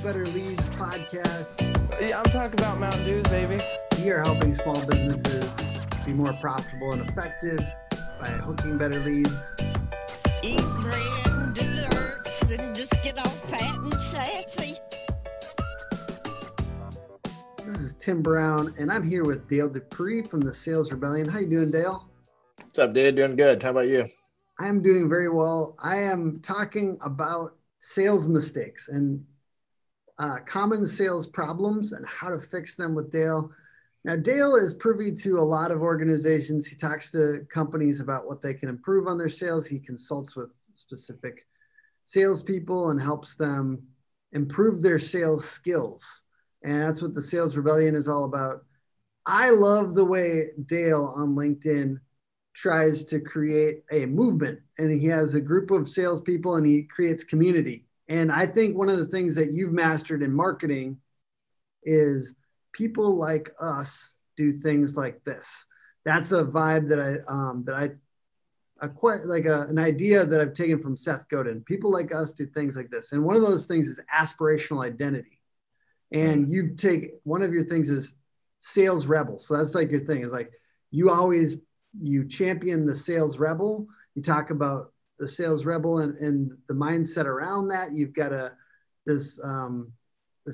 Better Leads podcast. Yeah, I'm talking about Mountain Dews, baby. We are helping small businesses be more profitable and effective by hooking better leads. Eat bread and desserts and just get all fat and sassy. This is Tim Brown, and I'm here with Dale Dupree from the Sales Rebellion. How you doing, Dale? What's up, dude? Doing good. How about you? I'm doing very well. I am talking about sales mistakes and common sales problems and how to fix them with Dale. Now, Dale is privy to a lot of organizations. He talks to companies about what they can improve on their sales. He consults with specific salespeople and helps them improve their sales skills. And that's what the Sales Rebellion is all about. I love the way Dale on LinkedIn tries to create a movement, and he has a group of salespeople and he creates community. And I think one of the things that you've mastered in marketing is people like us do things like this. That's a vibe that I quite like an idea that I've taken from Seth Godin. People like us do things like this. And one of those things is aspirational identity. And you take one of your things is sales rebel. So that's like your thing is like you champion the sales rebel. You talk about the sales rebel and the mindset around that. You've got this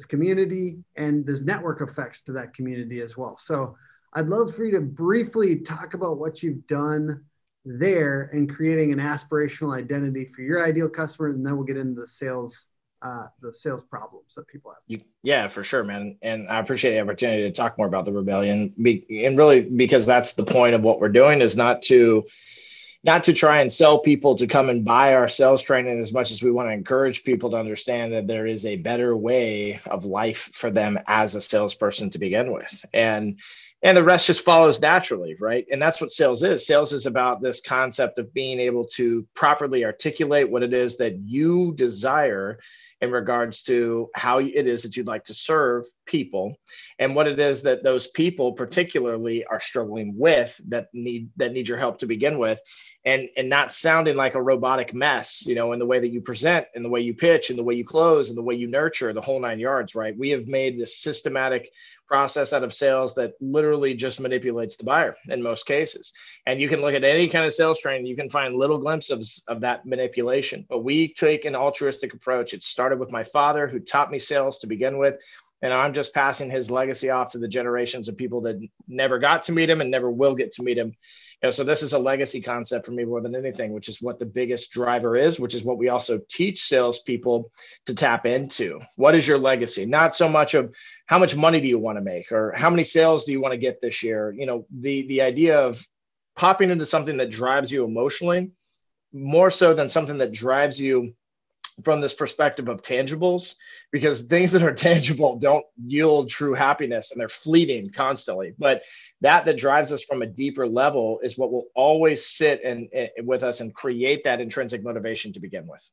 community, and there's network effects to that community as well. So I'd love for you to briefly talk about what you've done there in creating an aspirational identity for your ideal customers, and then we'll get into the sales problems that people have. Yeah, for sure, man. And I appreciate the opportunity to talk more about the rebellion. And really, because that's the point of what we're doing, is not to try and sell people to come and buy our sales training as much as we want to encourage people to understand that there is a better way of life for them as a salesperson to begin with. And the rest just follows naturally, right? And that's what sales is. Sales is about this concept of being able to properly articulate what it is that you desire in regards to how it is that you'd like to serve people and what it is that those people particularly are struggling with that need your help to begin with, and not sounding like a robotic mess, in the way that you present, in the way you pitch, in the way you close, in the way you nurture, the whole 9 yards, right? We have made this systematic process out of sales that literally just manipulates the buyer in most cases. And you can look at any kind of sales training, you can find little glimpses of that manipulation. But we take an altruistic approach. It started with my father, who taught me sales to begin with. And I'm just passing his legacy off to the generations of people that never got to meet him and never will get to meet him. So this is a legacy concept for me more than anything, which is what the biggest driver is, which is what we also teach salespeople to tap into. What is your legacy? Not so much of how much money do you want to make or how many sales do you want to get this year? The idea of popping into something that drives you emotionally more so than something that drives you from this perspective of tangibles, because things that are tangible don't yield true happiness and they're fleeting constantly. But that drives us from a deeper level is what will always sit and with us and create that intrinsic motivation to begin with.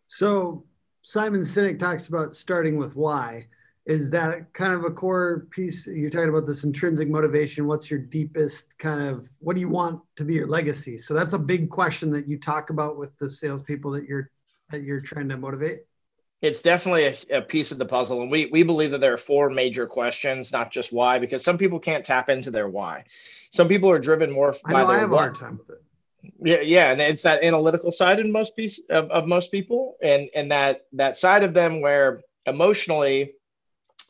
So Simon Sinek talks about starting with why. Is that kind of a core piece? You're talking about this intrinsic motivation. What's your deepest what do you want to be your legacy? So that's a big question that you talk about with the salespeople that you're trying to motivate. It's definitely a piece of the puzzle. And we believe that there are 4 major questions, not just why, because some people can't tap into their why. Some people are driven more by their I have what. a hard time with it. Yeah. And it's that analytical side in most of most people. And that side of them where emotionally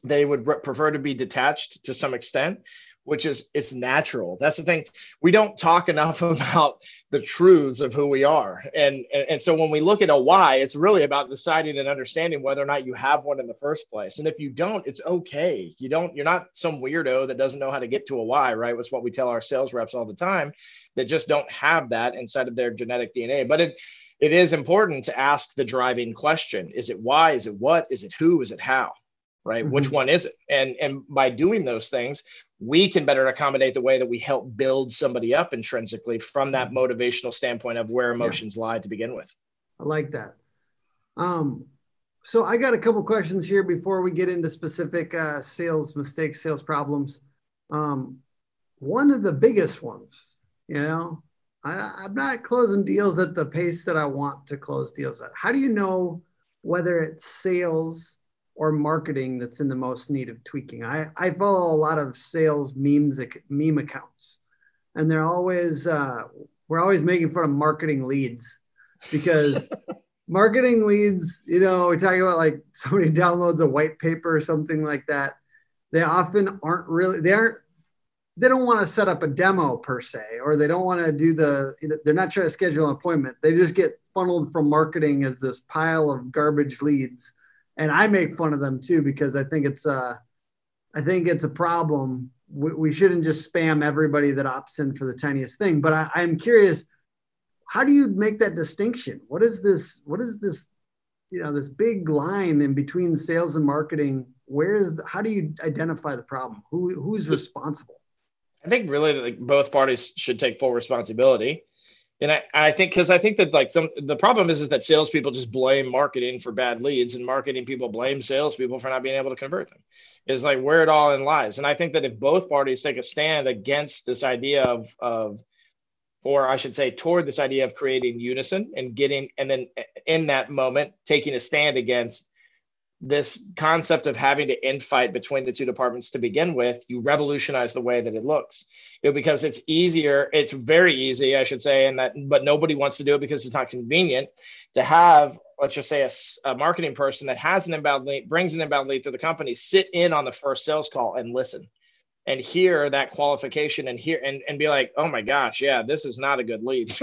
they would prefer to be detached to some extent, which is it's natural. That's the thing. We don't talk enough about the truths of who we are. And so when we look at a why, it's really about deciding and understanding whether or not you have one in the first place. And if you don't, it's okay. You're not some weirdo that doesn't know how to get to a why, right? It's what we tell our sales reps all the time, that just don't have that inside of their genetic DNA. But it is important to ask the driving question. Is it why? Is it what? Is it who? Is it how? Right? Mm-hmm. Which one is it? And by doing those things, we can better accommodate the way that we help build somebody up intrinsically from that motivational standpoint of where emotions lie to begin with. I like that. So I got a couple questions here before we get into specific sales mistakes, sales problems. One of the biggest ones, I'm not closing deals at the pace that I want to close deals at. How do you know whether it's sales or marketing that's in the most need of tweaking? I follow a lot of sales meme accounts, and they're always we're always making fun of marketing leads because marketing leads, we're talking about like somebody downloads a white paper or something like that. They often aren't really, they don't want to set up a demo per se, or they don't want to do they're not trying to schedule an appointment. They just get funneled from marketing as this pile of garbage leads. And I make fun of them too, because I think it's a problem. We shouldn't just spam everybody that opts in for the tiniest thing. But I'm curious, how do you make that distinction? What is this, this big line in between sales and marketing? How do you identify the problem? Who's responsible? I think really like both parties should take full responsibility. And I think that like the problem is that salespeople just blame marketing for bad leads, and marketing people blame salespeople for not being able to convert them. Is like where it all in lies. And I think that if both parties take a stand against this idea or I should say toward this idea of creating unison and then in that moment, taking a stand against this concept of having to infight between the two departments to begin with, you revolutionize the way that it looks. Because it's easier, it's very easy, I should say, but nobody wants to do it because it's not convenient to have, let's just say, a marketing person that has an inbound lead, brings an inbound lead to the company, sit in on the first sales call and listen and hear that qualification and be like, oh my gosh, yeah, this is not a good lead.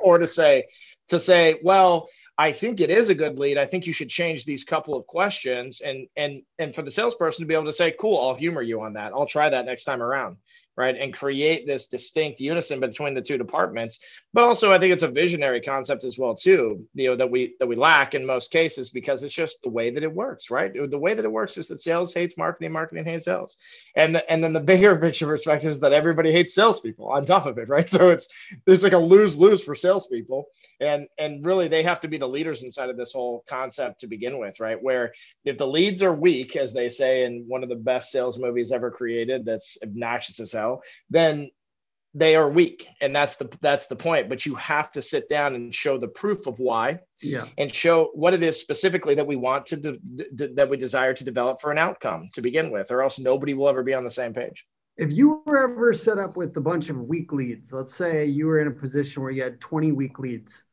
Or to say, well, I think it is a good lead. I think you should change these couple of questions, and for the salesperson to be able to say, cool, I'll humor you on that. I'll try that next time around. Right. And create this distinct unison between the two departments. But also, I think it's a visionary concept as well, too, that we lack in most cases, because it's just the way that it works. Right. The way that it works is that sales hates marketing, marketing hates sales. And then the bigger picture perspective is that everybody hates salespeople on top of it. Right. So it's like a lose-lose for salespeople. And really, they have to be the leaders inside of this whole concept to begin with. Right. Where if the leads are weak, as they say in one of the best sales movies ever created, that's obnoxious as hell, then they are weak. And that's the point. But you have to sit down and show the proof of why, and show what it is specifically that we want that we desire to develop for an outcome to begin with, or else nobody will ever be on the same page. If you were ever set up with a bunch of weak leads, let's say you were in a position where you had 20 weak leads,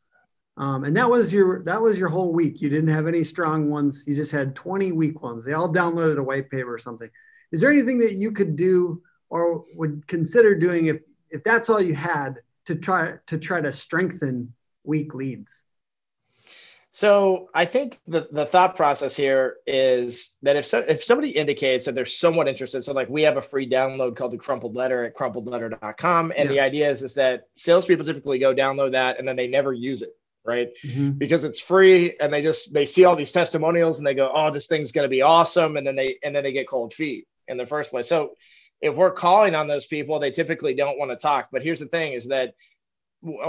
and that was your whole week. You didn't have any strong ones. You just had 20 weak ones. They all downloaded a white paper or something. Is there anything that you could do or would consider doing if that's all you had to try to strengthen weak leads? So I think the thought process here is that if somebody indicates that they're somewhat interested, so like we have a free download called the Crumpled Letter at crumpledletter.com. And the idea is that salespeople typically go download that and then they never use it. Right. Mm-hmm. Because it's free and they see all these testimonials and they go, oh, this thing's going to be awesome. And then they get cold feet in the first place. So if we're calling on those people, they typically don't want to talk. But here's the thing is that,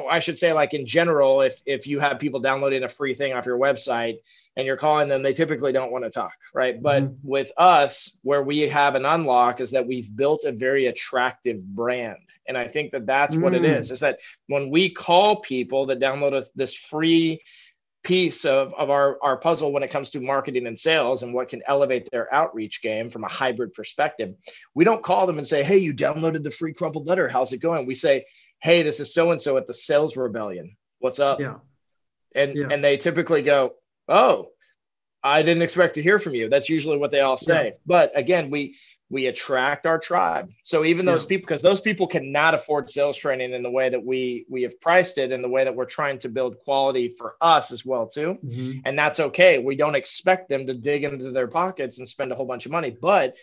I should say, like in general, if you have people downloading a free thing off your website and you're calling them, they typically don't want to talk. Right. But with us, where we have an unlock is that we've built a very attractive brand. And I think that that's what it is that when we call people that download this free piece of our puzzle when it comes to marketing and sales and what can elevate their outreach game from a hybrid perspective, we don't call them and say, hey, you downloaded the free Crumpled Letter. How's it going? We say, hey, this is so-and-so at the Sales Rebellion. What's up? Yeah. And they typically go, oh, I didn't expect to hear from you. That's usually what they all say. Yeah. But again, we attract our tribe. So even those people, because those people cannot afford sales training in the way that we have priced it, and the way that we're trying to build quality for us as well too. Mm-hmm. And that's okay. We don't expect them to dig into their pockets and spend a whole bunch of money, but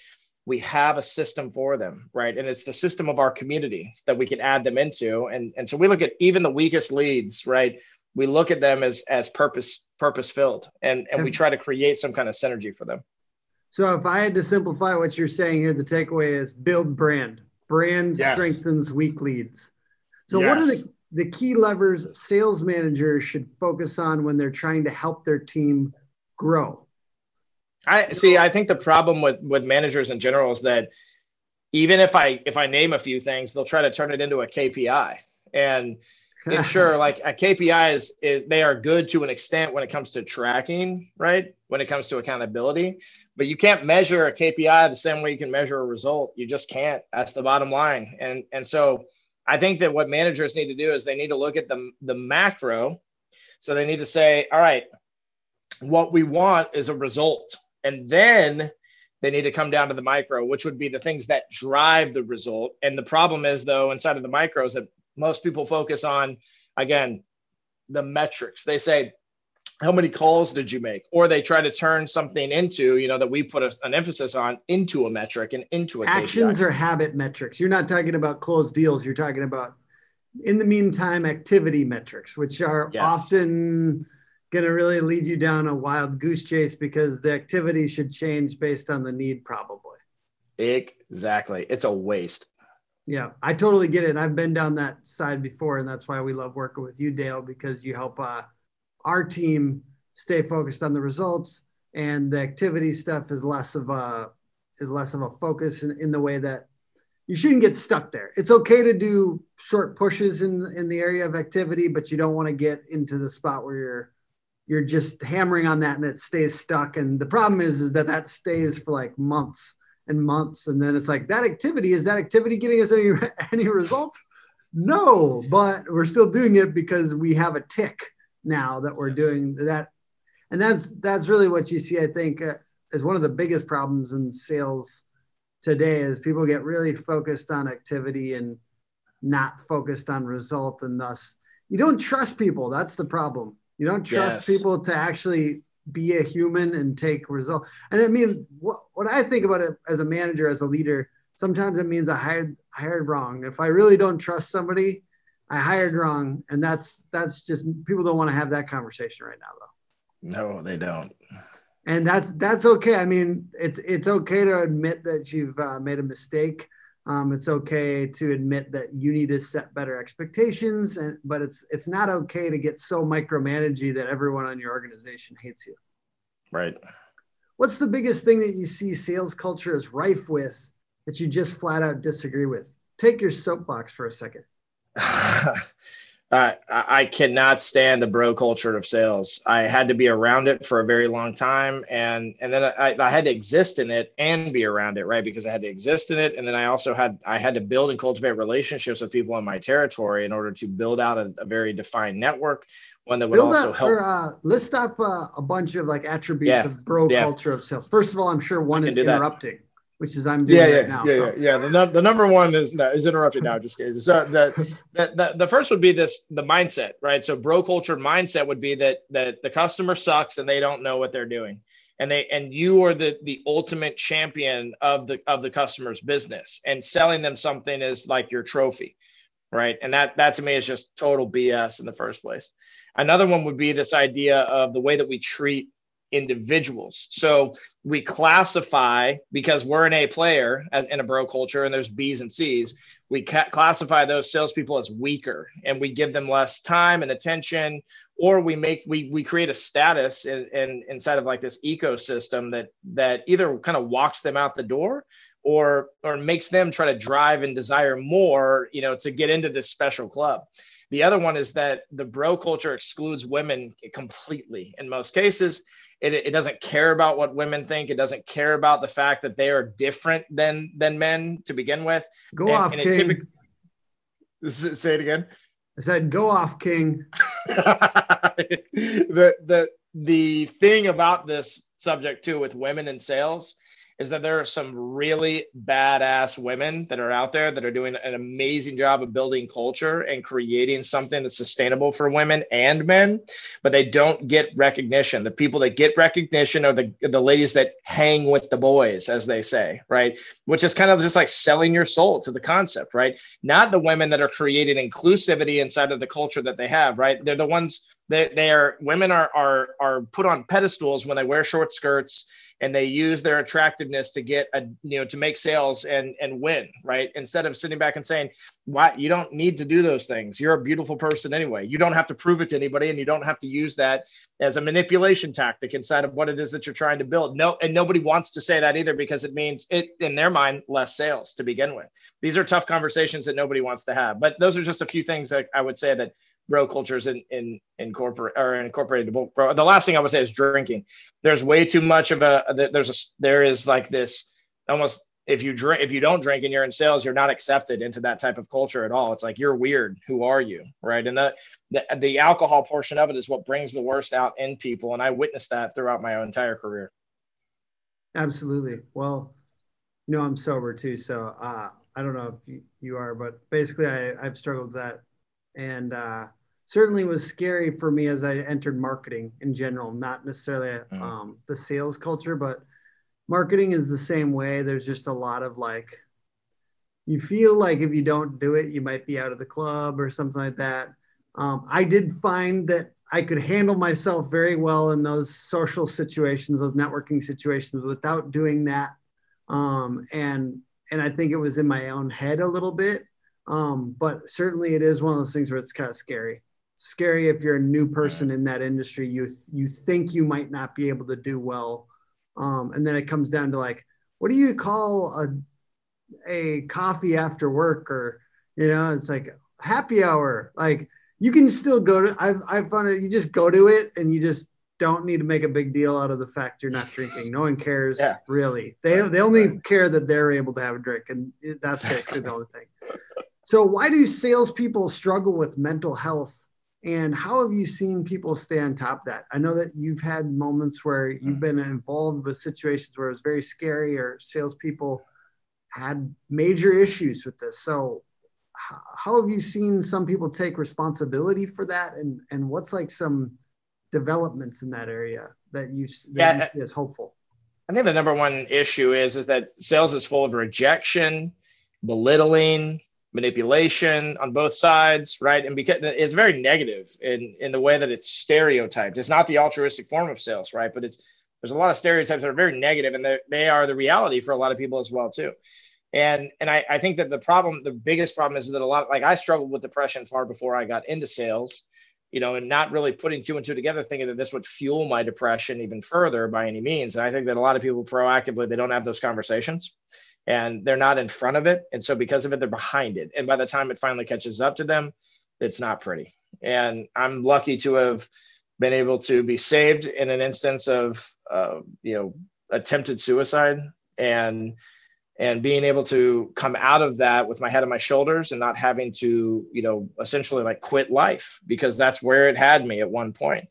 we have a system for them, right? And it's the system of our community that we can add them into. And so we look at even the weakest leads, right? We look at them as purpose-filled, and we try to create some kind of synergy for them. So if I had to simplify what you're saying here, the takeaway is build brand. Brand strengthens weak leads. So what are the key levers sales managers should focus on when they're trying to help their team grow? I think the problem with managers in general is that even if I name a few things, they'll try to turn it into a KPI. And And sure, like a KPI is they are good to an extent when it comes to tracking, right? When it comes to accountability, but you can't measure a KPI the same way you can measure a result. You just can't. That's the bottom line. And so I think that what managers need to do is they need to look at the macro. So they need to say, all right, what we want is a result. And then they need to come down to the micro, which would be the things that drive the result. And the problem is, though, inside of the micros that most people focus on, again, the metrics. They say, how many calls did you make? Or they try to turn something into, that we put an emphasis on into a metric and into a actions KPI. or habit metrics. You're not talking about closed deals. You're talking about, in the meantime, activity metrics, which are often going to really lead you down a wild goose chase because the activity should change based on the need, probably. Exactly. It's a waste. Yeah, I totally get it. I've been down that side before, and that's why we love working with you, Dale, because you help our team stay focused on the results, and the activity stuff is less of a focus in the way that you shouldn't get stuck there. It's okay to do short pushes in the area of activity, but you don't want to get into the spot where you're just hammering on that and it stays stuck. And the problem is that stays for like months and months. And then it's like, is that activity getting us any result? No, but we're still doing it because we have a tick now that we're doing that. And that's really what you see, I think, is one of the biggest problems in sales today is people get really focused on activity and not focused on result. And thus you don't trust people. That's the problem. You don't trust people to actually be a human and take result. And I mean, what I think about it as a manager, as a leader, sometimes it means I hired wrong. If I really don't trust somebody, I hired wrong. And that's just, people don't want to have that conversation right now, though. No, they don't. And that's okay. I mean, it's okay to admit that you've made a mistake. It's okay to admit that you need to set better expectations, but it's not okay to get so micromanagey that everyone on your organization hates you. Right. What's the biggest thing that you see sales culture is rife with that you just flat out disagree with? Take your soapbox for a second. I cannot stand the bro culture of sales. I had to be around it for a very long time. And then I had to exist in it and be around it, right? Because I had to exist in it. And then I had to build and cultivate relationships with people in my territory in order to build out a very defined network, one that would help. List up a bunch of like attributes of bro culture of sales. First of all, I'm sure one is interrupting. Which is I'm doing right now. The number one is interrupted now. Just kidding. So the first would be the mindset, right? So bro culture mindset would be that the customer sucks and they don't know what they're doing, and you are the ultimate champion of the customer's business, and selling them something is like your trophy, right? And that to me is just total BS in the first place. Another one would be this idea of the way that we treat individuals. So we classify, because we're an A player in a bro culture and there's B's and C's, we classify those salespeople as weaker and we give them less time and attention, or we create a status inside of like this ecosystem that either kind of walks them out the door or makes them try to drive and desire more, to get into this special club. The other one is that the bro culture excludes women completely in most cases. It doesn't care about what women think. It doesn't care about the fact that they are different than men to begin with. Go off, King. Say it again. I said, go off, King. The thing about this subject too with women in sales is that there are some really badass women that are out there that are doing an amazing job of building culture and creating something that's sustainable for women and men, but they don't get recognition. The people that get recognition are the ladies that hang with the boys, as they say, right? Which is kind of just like selling your soul to the concept, right? Not the women that are creating inclusivity inside of the culture that they have, right? They're the ones that women are put on pedestals when they wear short skirts, and they use their attractiveness to get to make sales and win, right? Instead of sitting back and saying, why you don't need to do those things. You're a beautiful person anyway. You don't have to prove it to anybody, and you don't have to use that as a manipulation tactic inside of what it is that you're trying to build. No, and nobody wants to say that either, because it means in their mind, less sales to begin with. These are tough conversations that nobody wants to have, but those are just a few things that I would say that bro cultures in corporate or incorporated bro. The last thing I would say is drinking. There's way too much of there is like this almost, if you don't drink and you're in sales, you're not accepted into that type of culture at all. It's like, you're weird. Who are you? Right. And the alcohol portion of it is what brings the worst out in people. And I witnessed that throughout my entire career. Absolutely. Well, I'm sober too. So I don't know if you are, but basically I've struggled with that. And certainly was scary for me as I entered marketing in general, not necessarily the sales culture, but marketing is the same way. There's just a lot of like, you feel like if you don't do it, you might be out of the club or something like that. I did find that I could handle myself very well in those social situations, those networking situations without doing that. And I think it was in my own head a little bit. But certainly it is one of those things where it's kind of scary. Scary if you're a new person in that industry, you think you might not be able to do well. And then it comes down to like, what do you call a coffee after work? Or, it's like happy hour. Like you can still go to, I've found it, you just go to it and you just don't need to make a big deal out of the fact you're not drinking. No one cares really. They only care that they're able to have a drink. And that's basically the only thing. So why do salespeople struggle with mental health? And how have you seen people stay on top of that? I know that you've had moments where you've been involved with situations where it was very scary or salespeople had major issues with this. So how have you seen some people take responsibility for that? And what's like some developments in that area that you see as hopeful? I think the number one issue is that sales is full of rejection, belittling, manipulation on both sides, right? And because it's very negative in the way that it's stereotyped. It's not the altruistic form of sales, right? But there's a lot of stereotypes that are very negative, and they are the reality for a lot of people as well too. And I think that the biggest problem is that I struggled with depression far before I got into sales, and not really putting two and two together, thinking that this would fuel my depression even further by any means. And I think that a lot of people proactively, they don't have those conversations. And they're not in front of it. And so because of it, they're behind it. And by the time it finally catches up to them, it's not pretty. And I'm lucky to have been able to be saved in an instance of, attempted suicide and being able to come out of that with my head on my shoulders and not having to, essentially like quit life, because that's where it had me at one point.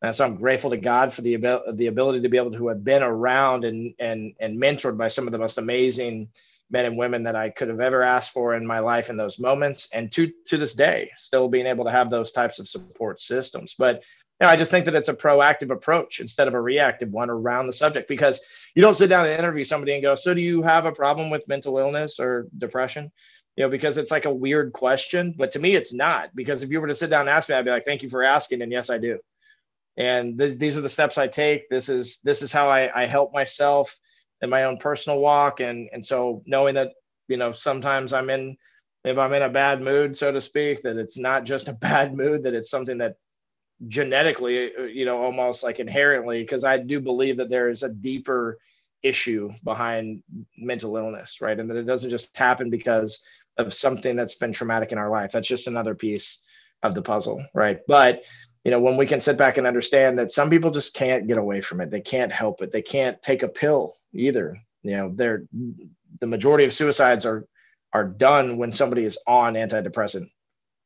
And so I'm grateful to God for the ability to be able to have been around and mentored by some of the most amazing men and women that I could have ever asked for in my life in those moments. And to this day, still being able to have those types of support systems. But I just think that it's a proactive approach instead of a reactive one around the subject, because you don't sit down and interview somebody and go, so do you have a problem with mental illness or depression? Because it's like a weird question. But to me, it's not, because if you were to sit down and ask me, I'd be like, thank you for asking. And yes, I do. And these are the steps I take. This is how I help myself in my own personal walk. And so knowing that, sometimes if I'm in a bad mood, so to speak, that it's not just a bad mood, that it's something that genetically, almost like inherently, because I do believe that there is a deeper issue behind mental illness, right? And that it doesn't just happen because of something that's been traumatic in our life. That's just another piece of the puzzle, right? But when we can sit back and understand that some people just can't get away from it, they can't help it, they can't take a pill either. The majority of suicides are done when somebody is on antidepressant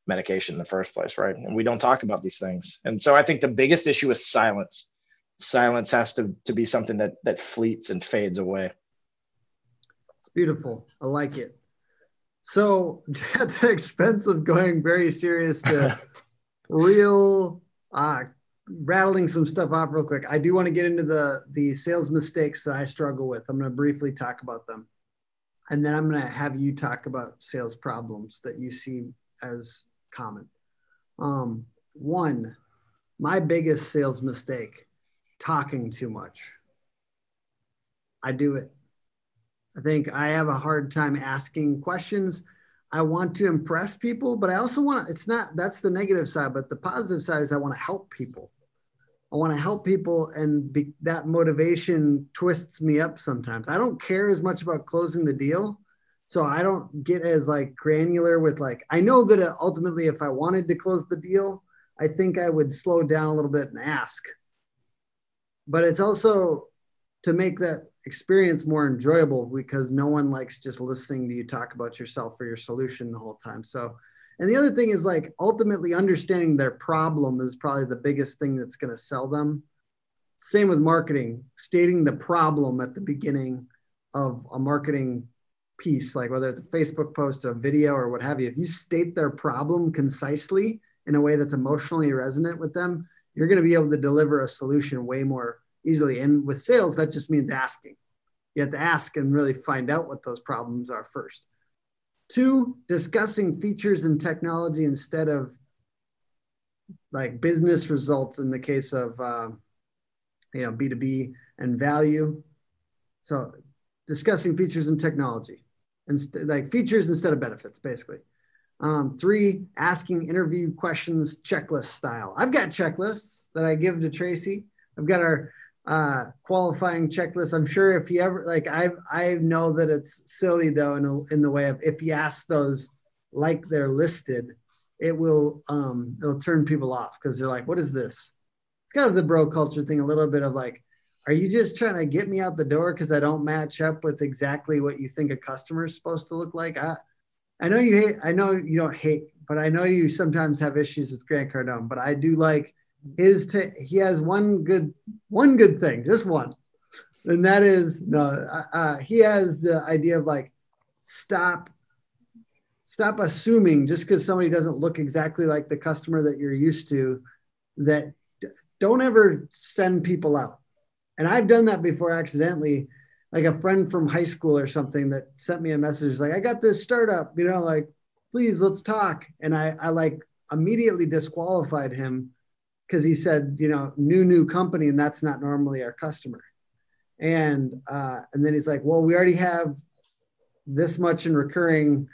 medication in the first place, right? And we don't talk about these things. And so I think the biggest issue is silence. Silence has to be something that fleets and fades away. It's beautiful. I like it. So at the expense of going very serious to real rattling some stuff off real quick, I do want to get into the sales mistakes that I struggle with. I'm going to briefly talk about them. And then I'm going to have you talk about sales problems that you see as common. One, my biggest sales mistake, talking too much. I do it. I think I have a hard time asking questions. I want to impress people, but I also want to, that's the negative side, but the positive side is I want to help people. I want to help people, and that motivation twists me up sometimes. I don't care as much about closing the deal, So I don't get as like granular with like, I know that ultimately if I wanted to close the deal, I think I would slow down a little bit and ask. But it's also to make that experience more enjoyable because no one likes just listening to you talk about yourself or your solution the whole time. So, and the other thing is like ultimately understanding their problem is probably the biggest thing that's going to sell them. Same with marketing, stating the problem at the beginning of a marketing piece, like whether it's a Facebook post, a video, or what have you. If you state their problem concisely in a way that's emotionally resonant with them, you're going to be able to deliver a solution way more easily. And with sales, that just means asking. You have to ask and really find out what those problems are first. 2, discussing features and technology instead of like business results in the case of B2B and value. So discussing features and technology and like features instead of benefits, basically. 3, asking interview questions checklist style. I've got checklists that I give to Tracy. I've got our qualifying checklist. I'm sure if he ever like, I know that it's silly though in the way of if you ask those like they're listed, it'll turn people off because they're like, what is this? It's kind of the bro culture thing, a little bit of like, are you just trying to get me out the door because I don't match up with exactly what you think a customer is supposed to look like? I know you hate, I know you don't hate, but I know you sometimes have issues with Grant Cardone, but I do like he has one good thing, just one. And that is, he has the idea of like, stop assuming just because somebody doesn't look exactly like the customer that you're used to, that don't ever send people out. And I've done that before accidentally, like a friend from high school or something that sent me a message like, I got this startup, like, please, let's talk. And I like immediately disqualified him because he said, new company, and that's not normally our customer. And then he's like, well, we already have this much in recurring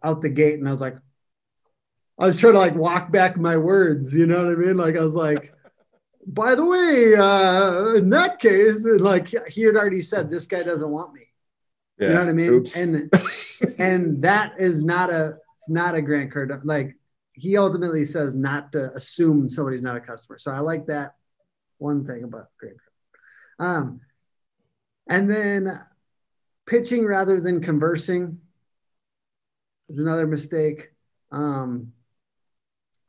out the gate. And I was trying to like walk back my words, you know what I mean? Like, I was like, by the way, in that case, like he had already said, this guy doesn't want me. Yeah. You know what I mean? Oops. And that is it's not a Grant Cardone. Like he ultimately says not to assume somebody's not a customer. So I like that one thing about Grant Cardone. And then pitching rather than conversing is another mistake.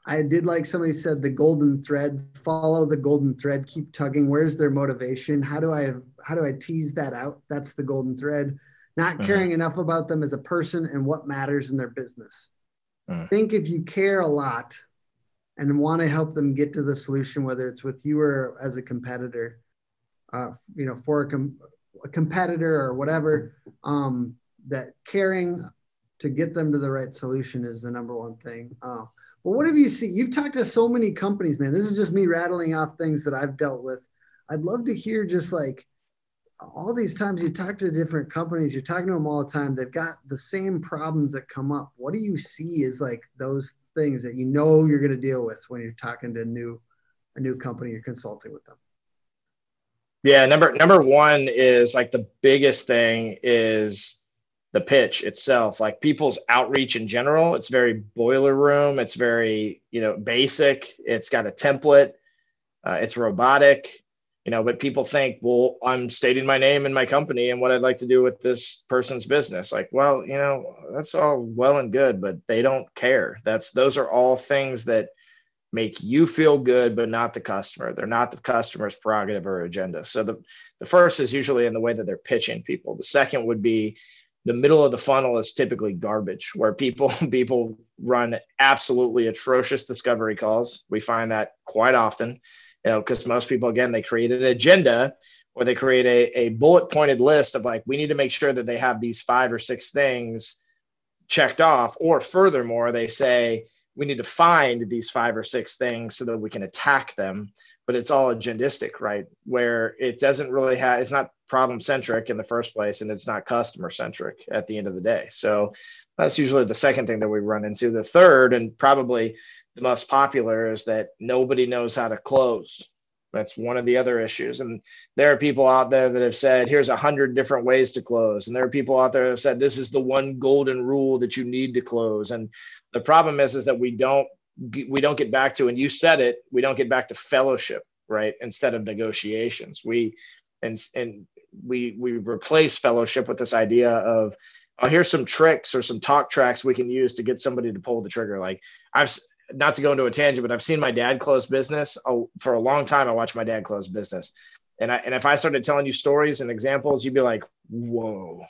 I did like somebody said the golden thread, follow the golden thread, keep tugging. Where's their motivation? How do I tease that out? That's the golden thread. Not caring enough about them as a person and what matters in their business. Think if you care a lot and want to help them get to the solution, whether it's with you or as a competitor, for a competitor or whatever, that caring to get them to the right solution is the number one thing. Well, what have you seen? You've talked to so many companies, man. This is just me rattling off things that I've dealt with. I'd love to hear just like all these times you talk to different companies, you're talking to them all the time. They've got the same problems that come up. What do you see as like those things that you're going to deal with when you're talking to a new company, you're consulting with them? Yeah, number one is like the biggest thing is the pitch itself, like people's outreach in general. It's very boiler room. It's very, basic. It's got a template. It's robotic, but people think, well, I'm stating my name and my company and what I'd like to do with this person's business. Like, well, that's all well and good, but they don't care. Those are all things that make you feel good, but not the customer. They're not the customer's prerogative or agenda. So the first is usually in the way that they're pitching people. The second would be the middle of the funnel is typically garbage, where people run absolutely atrocious discovery calls. We find that quite often, because most people, again, they create an agenda or they create a bullet pointed list of like, we need to make sure that they have these 5 or 6 things checked off. Or furthermore, they say, we need to find these 5 or 6 things so that we can attack them. But it's all agendistic, right? Where it doesn't really it's not problem centric in the first place, and it's not customer centric at the end of the day. So that's usually the second thing that we run into. The third, and probably the most popular, is that nobody knows how to close. That's one of the other issues. And there are people out there that have said, here's 100 different ways to close. And there are people out there that have said, this is the one golden rule that you need to close. And the problem is that we don't get back to, and you said it, we don't get back to fellowship, right? Instead of negotiations. We replace fellowship with this idea of, oh, here's some tricks or some talk tracks we can use to get somebody to pull the trigger. Like, not to go into a tangent, but I've seen my dad close business. For a long time, I watched my dad close business. And if I started telling you stories and examples, you'd be like, whoa,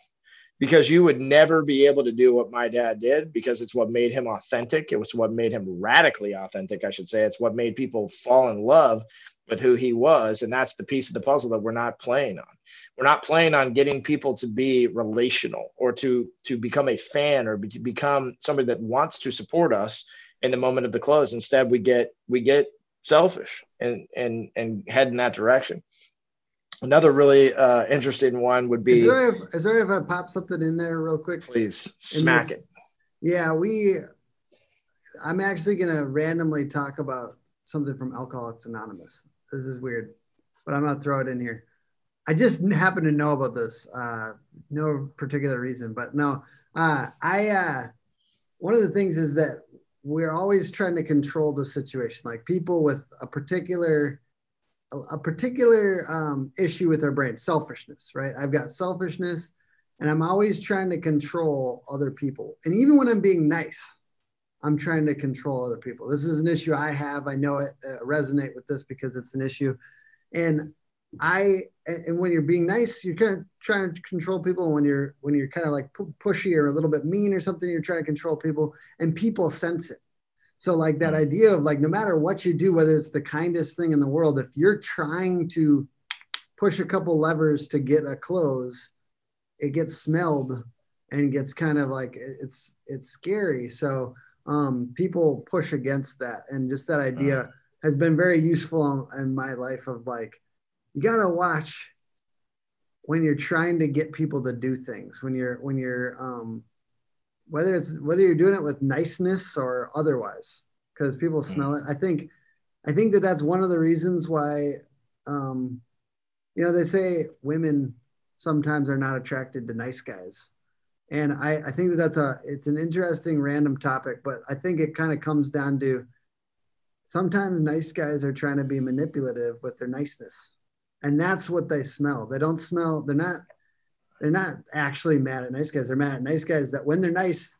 because you would never be able to do what my dad did, because it's what made him authentic. It was what made him radically authentic, I should say. It's what made people fall in love with who he was. And that's the piece of the puzzle that we're not playing on. We're not playing on getting people to be relational or to become a fan or to become somebody that wants to support us in the moment of the close. Instead, we get selfish and head in that direction. Another really interesting one would be. Is there if I pop something in there real quick? Please smack it. Yeah, I'm actually going to randomly talk about something from Alcoholics Anonymous. This is weird, but I'm going to throw it in here. I just happen to know about this. No particular reason, but no. One of the things is that we're always trying to control the situation. Like people with a particular issue with their brain, selfishness, right? I've got selfishness and I'm always trying to control other people. And even when I'm being nice, I'm trying to control other people. This is an issue I have. I know it resonate with this because it's an issue. And when you're being nice, you're kind of trying to control people. When you're kind of like pushy or a little bit mean or something, you're trying to control people, and people sense it. So like that idea of like, no matter what you do, whether it's the kindest thing in the world, if you're trying to push a couple levers to get a close, it gets smelled and gets kind of like, it's scary. So people push against that. And just that idea has been very useful in my life of like, you got to watch when you're trying to get people to do things, when you're whether you're doing it with niceness or otherwise, because people smell it. I think that's one of the reasons why, they say women sometimes are not attracted to nice guys. And I think it's an interesting random topic, but I think it kind of comes down to sometimes nice guys are trying to be manipulative with their niceness. And that's what they smell. They don't smell, they're not actually mad at nice guys. They're mad at nice guys that when they're nice,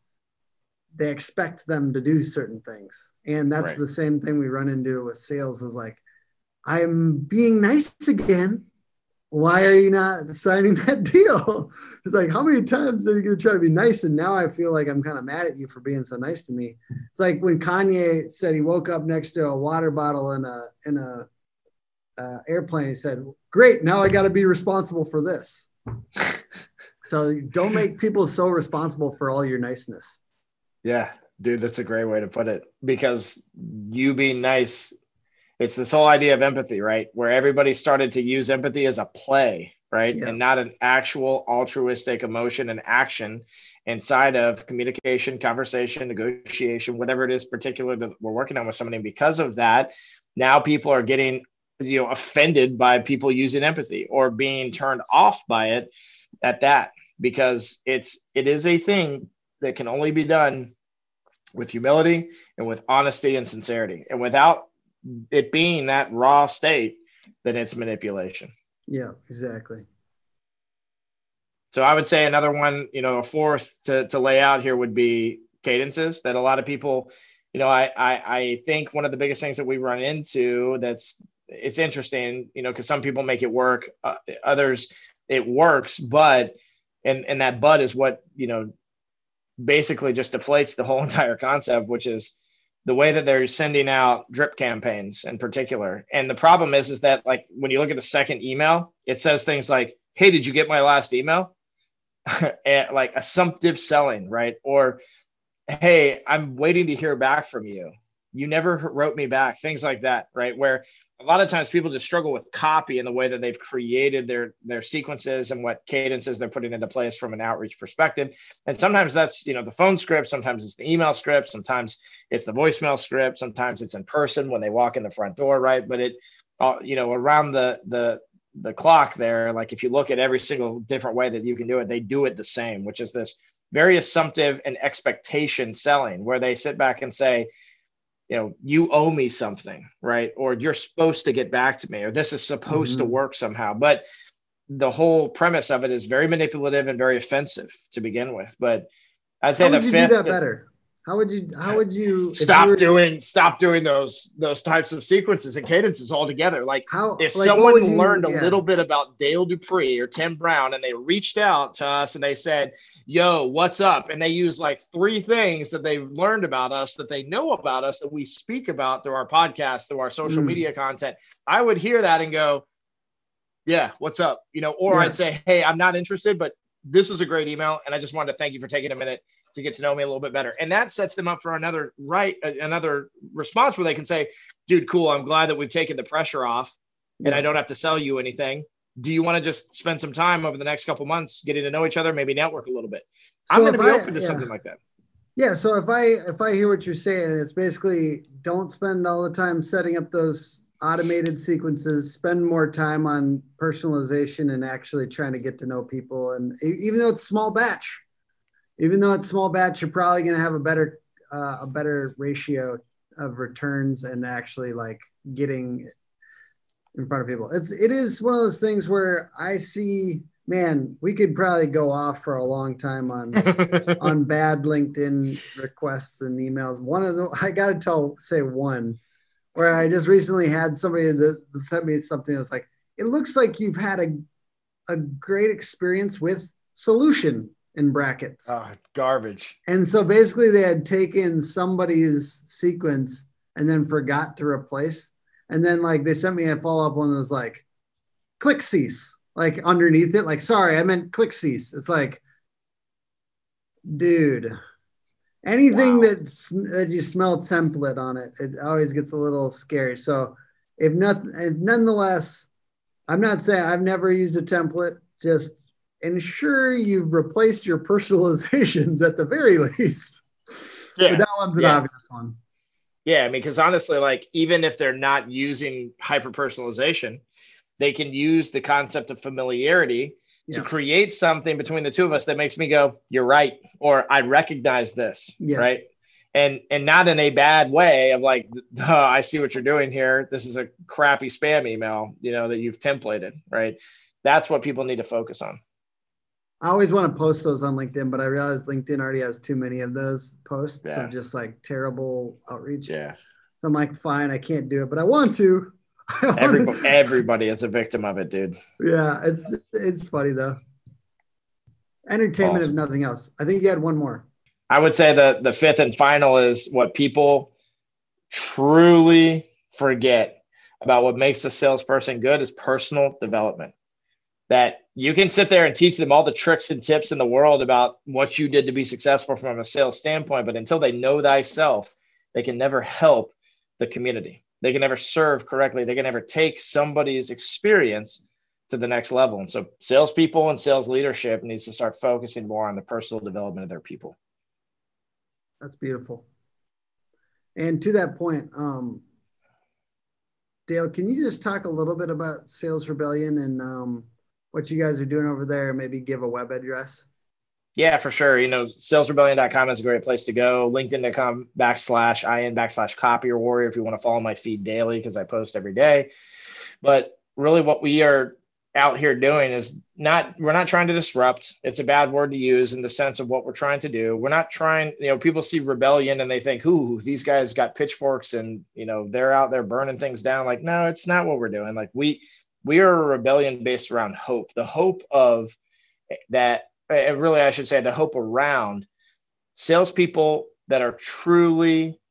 they expect them to do certain things. And that's the same thing we run into with sales is like, I'm being nice again. Why are you not signing that deal? It's like, how many times are you going to try to be nice? And now I feel like I'm kind of mad at you for being so nice to me. It's like when Kanye said he woke up next to a water bottle in a airplane. He said, great, now I got to be responsible for this. So don't make people so responsible for all your niceness. Yeah, dude, that's a great way to put it, because you being nice, it's this whole idea of empathy, right? Where everybody started to use empathy as a play, right? Yeah. And not an actual altruistic emotion and action inside of communication, conversation, negotiation, whatever it is particular that we're working on with somebody. And because of that, now people are getting offended by people using empathy or being turned off by it at that, because it is a thing that can only be done with humility and with honesty and sincerity. And without it being that raw state, then it's manipulation. Yeah, exactly. So I would say another one, a fourth to lay out here would be cadences that a lot of people, I think one of the biggest things that we run into it's interesting, because some people make it work, others it works, but and that but is what, basically just deflates the whole entire concept, which is the way that they're sending out drip campaigns in particular. And the problem is that like when you look at the second email, it says things like, hey, did you get my last email? And like assumptive selling, right? Or, hey, I'm waiting to hear back from you. You never wrote me back, things like that, right? Where a lot of times people just struggle with copy and the way that they've created their sequences and what cadences they're putting into place from an outreach perspective. And sometimes that's, the phone script, sometimes it's the email script, sometimes it's the voicemail script, sometimes it's in person when they walk in the front door, right? But around the clock there. Like if you look at every single different way that you can do it, they do it the same, which is this very assumptive and expectation selling, where they sit back and say, you owe me something, right? Or you're supposed to get back to me, or this is supposed to work somehow. But the whole premise of it is very manipulative and very offensive to begin with. But I'd say how would you do that better? How would you stop doing those types of sequences and cadences altogether? Like if someone learned a little bit about Dale Dupree or Tim Brown and they reached out to us and they said, yo, what's up? And they use like 3 things that they've learned about us, that they know about us, that we speak about through our podcast, through our social media content. I would hear that and go, yeah, what's up? I'd say, hey, I'm not interested, but this was a great email. And I just wanted to thank you for taking a minute to get to know me a little bit better. And that sets them up for another response where they can say, dude, cool. I'm glad that we've taken the pressure off and I don't have to sell you anything. Do you want to just spend some time over the next couple months getting to know each other, maybe network a little bit? So I'm going to be open to something like that. Yeah. So if I hear what you're saying, it's basically don't spend all the time setting up those automated sequences, spend more time on personalization and actually trying to get to know people. And even though it's small batch, you're probably going to have a better ratio of returns and actually like getting in front of people. It is one of those things where I see, man, we could probably go off for a long time on on bad LinkedIn requests and emails. One of them, I got to say one where I just recently had somebody that sent me something that's like, it looks like you've had a great experience with solution in brackets. Oh, garbage. And so basically they had taken somebody's sequence and then forgot to replace. And then like they sent me a follow-up one that was like, click cease, like underneath it. Like, sorry, I meant click cease. It's like, dude, anything that you smell template on it, it always gets a little scary. So if nonetheless, I'm not saying I've never used a template, just ensure you've replaced your personalizations at the very least. Yeah. But that one's an obvious one. Yeah, I mean, because honestly, like even if they're not using hyper personalization, they can use the concept of familiarity to create something between the two of us that makes me go, you're right, or I recognize this, right? And not in a bad way of like, oh, I see what you're doing here. This is a crappy spam email, that you've templated, right? That's what people need to focus on. I always want to post those on LinkedIn, but I realized LinkedIn already has too many of those posts of just like terrible outreach. Yeah. So I'm like, fine, I can't do it, but I want to. Everybody is a victim of it, dude. Yeah, it's funny though. Entertainment, if nothing else. I think you had one more. I would say the fifth and final is what people truly forget about what makes a salesperson good is personal development. That you can sit there and teach them all the tricks and tips in the world about what you did to be successful from a sales standpoint, but until they know thyself, they can never help the community. They can never serve correctly. They can never take somebody's experience to the next level. And so salespeople and sales leadership needs to start focusing more on the personal development of their people. That's beautiful. And to that point, Dale, can you just talk a little bit about Sales Rebellion and what you guys are doing over there? Maybe give a web address. Yeah, for sure. Salesrebellion.com is a great place to go. LinkedIn.com/in/copy warrior if you want to follow my feed daily, because I post every day. But really what we are out here doing is we're not trying to disrupt. It's a bad word to use in the sense of what we're trying to do. We're not trying, people see rebellion and they think, ooh, these guys got pitchforks and, they're out there burning things down. Like, no, it's not what we're doing. Like we are a rebellion based around hope, the hope of that. And really, I should say the hope around salespeople that are truly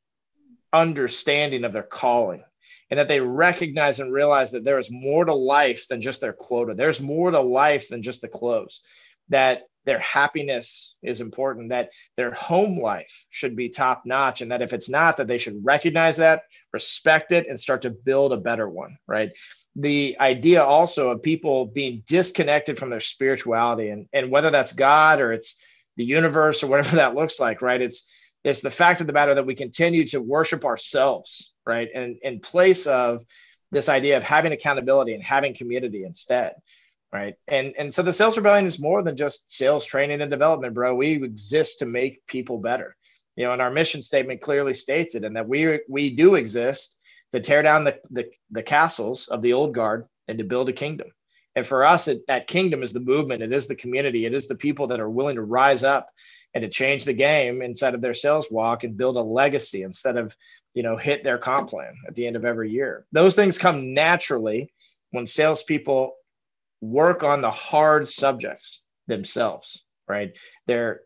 understanding of their calling and that they recognize and realize that there is more to life than just their quota. There's more to life than just the close, that their happiness is important, that their home life should be top notch. And that if it's not, that they should recognize that, respect it, and start to build a better one, right? The idea also of people being disconnected from their spirituality and whether that's God or it's the universe or whatever that looks like, right? It's the fact of the matter that we continue to worship ourselves, right? And in place of this idea of having accountability and having community instead. Right. And so the Sales Rebellion is more than just sales training and development, bro. We exist to make people better. And our mission statement clearly states it, and that we do exist to tear down the castles of the old guard and to build a kingdom. And for us, that kingdom is the movement. It is the community. It is the people that are willing to rise up and to change the game inside of their sales walk and build a legacy instead of, hit their comp plan at the end of every year. Those things come naturally when salespeople work on the hard subjects themselves, right? Their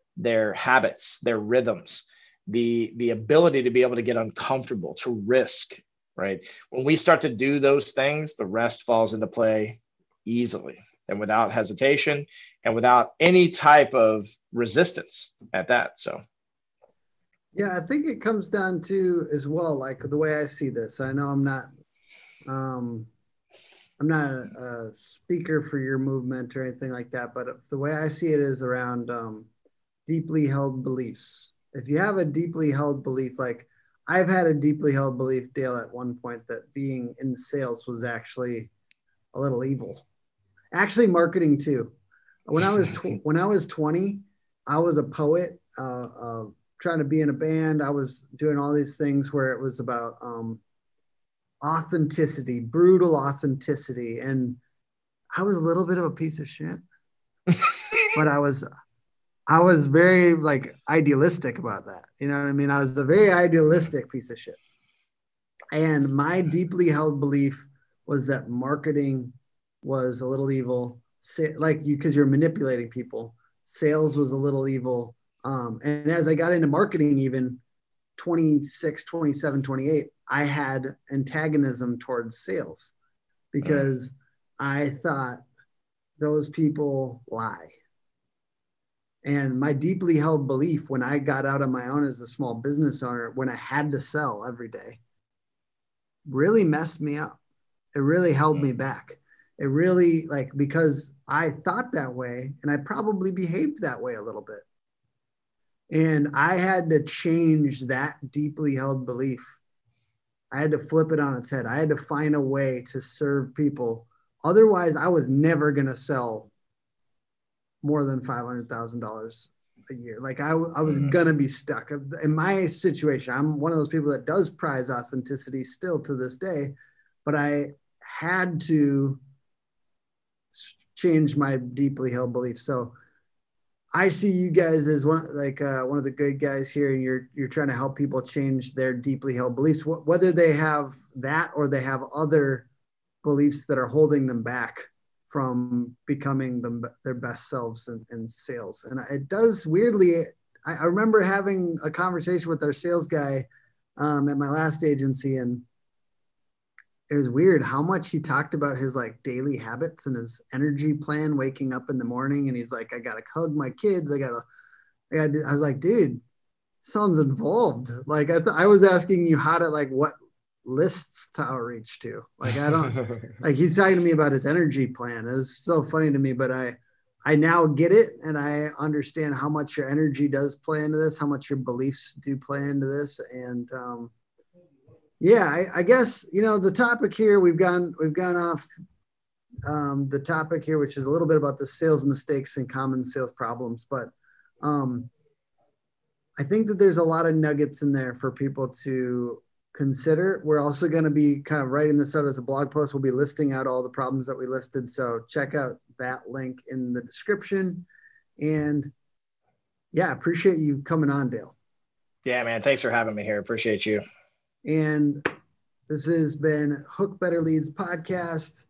habits, their rhythms, the ability to be able to get uncomfortable, to risk, right? When we start to do those things, the rest falls into play easily and without hesitation and without any type of resistance at that. So. Yeah, I think it comes down to as well, like the way I see this. I know I'm not a speaker for your movement or anything like that, but the way I see it is around deeply held beliefs. If you have a deeply held belief, like I've had a deeply held belief, Dale, at one point that being in sales was actually a little evil. Actually, marketing too. When I was 20, I was a poet, trying to be in a band. I was doing all these things where it was about authenticity, brutal authenticity, and I was a little bit of a piece of shit, but I was very like idealistic about that. You know what I mean? I was a very idealistic piece of shit. And my deeply held belief was that marketing was a little evil, because you're manipulating people. Sales was a little evil. And as I got into marketing, even 26, 27, 28, I had antagonism towards sales because I thought those people lie. And my deeply held belief when I got out on my own as a small business owner, when I had to sell every day, really messed me up. It really held me back. It really, because I thought that way and I probably behaved that way a little bit. And I had to change that deeply held belief. I had to flip it on its head. I had to find a way to serve people. Otherwise, I was never going to sell more than $500,000 a year. I was going to be stuck. In my situation, I'm one of those people that does prize authenticity still to this day, but I had to change my deeply held beliefs. So I see you guys as one of the good guys here, and you're trying to help people change their deeply held beliefs, whether they have that or they have other beliefs that are holding them back from becoming their best selves in sales. And it does weirdly. I remember having a conversation with our sales guy at my last agency, and it was weird how much he talked about his daily habits and his energy plan, waking up in the morning. And he's like, I got to hug my kids. I was like, dude, sounds involved. I was asking you how to, what lists to outreach to. I don't, he's talking to me about his energy plan. It was so funny to me, but I now get it. And I understand how much your energy does play into this, how much your beliefs do play into this. And, yeah, I guess, the topic here, we've gone off the topic here, which is a little bit about the sales mistakes and common sales problems. But I think that there's a lot of nuggets in there for people to consider. We're also going to be kind of writing this out as a blog post. We'll be listing out all the problems that we listed. So check out that link in the description. And yeah, appreciate you coming on, Dale. Yeah, man. Thanks for having me here. Appreciate you. And this has been Hook Better Leads podcast,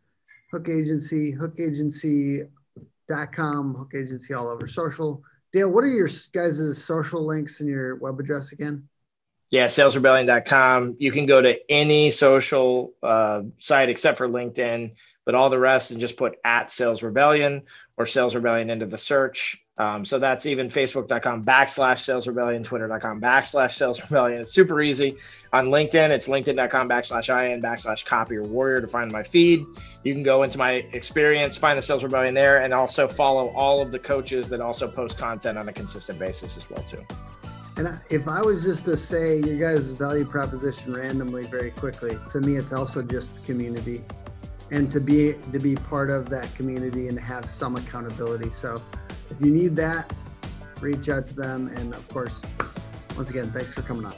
Hook Agency, hookagency.com, Hook Agency all over social. Dale, what are your guys' social links and your web address again? Yeah, salesrebellion.com. You can go to any social site except for LinkedIn, but all the rest, and just put @Sales Rebellion or Sales Rebellion into the search. So that's even facebook.com/Sales Rebellion, twitter.com/Sales Rebellion. It's super easy. On LinkedIn, it's linkedin.com/IN/copy or warrior to find my feed. You can go into my experience, find the Sales Rebellion there, and also follow all of the coaches that also post content on a consistent basis as well too. And if I was just to say your guys' value proposition randomly very quickly, to me, it's also just community, and to be part of that community and have some accountability. So if you need that, reach out to them. And of course, once again, thanks for coming on.